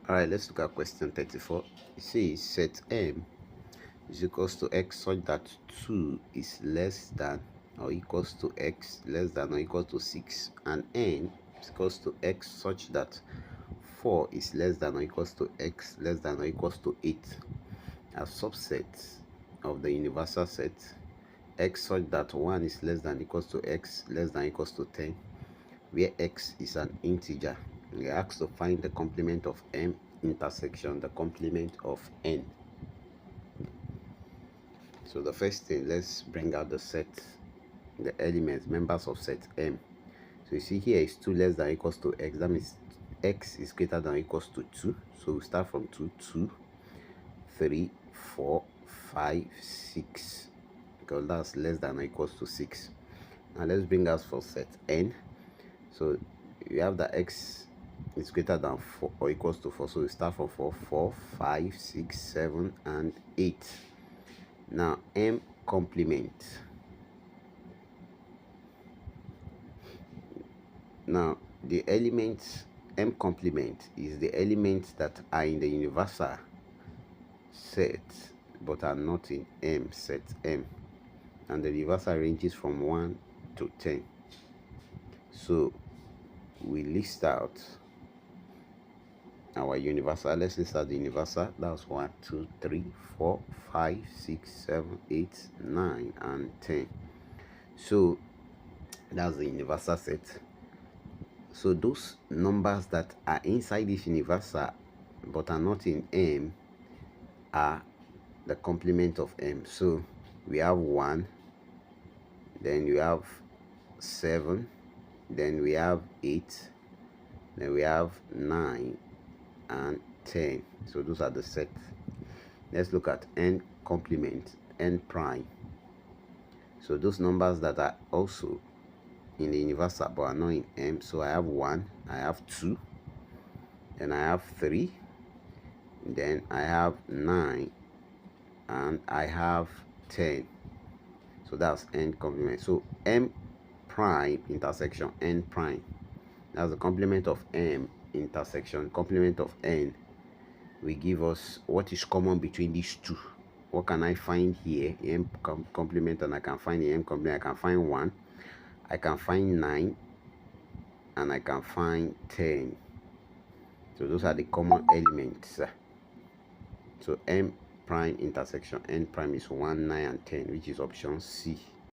All right, let's look at question 34. It says set M is equals to x such that 2 is less than or equals to x less than or equal to 6, and n is equals to x such that 4 is less than or equals to x less than or equals to 8 as subsets of the universal set x such that 1 is less than or equals to x less than or equals to 10, where x is an integer. We are asked to find the complement of M intersection the complement of n. So the first thing, let's bring out the set, the elements, members of set M. So you see here is 2 less than or equals to x. That means x is greater than or equals to 2. So we start from 2, 2, 3, 4, 5, 6, because that's less than or equals to 6. Now let's bring out for set n. So you have that x is greater than 4 or equals to 4. So we start from 4, 4, 5, 6, 7, and 8. Now M complement. Now the elements M complement is the elements that are in the universal set but are not in M set M, and the universal ranges from 1 to 10. So we list out our universal. Let's list out the universal. That's 1, 2, 3, 4, 5, 6, 7, 8, 9, and 10. So that's the universal set. So those numbers that are inside this universal but are not in M are the complement of M. So we have 1, then we have 7, then we have 8, then we have 9, and 10. So those are the sets. Let's look at N complement, N prime. So those numbers that are also in the universal but are not in M. So I have 1, I have 2, then I have 3, then I have 9, and I have 10. So that's N complement. So M prime intersection N prime, that's the complement of M intersection complement of N, will give us what is common between these two. What can I find here? M complement, and I can find the M complement. I can find 1, I can find 9, and I can find 10. So those are the common elements. So M prime intersection N prime is 1, 9, and 10, which is option C.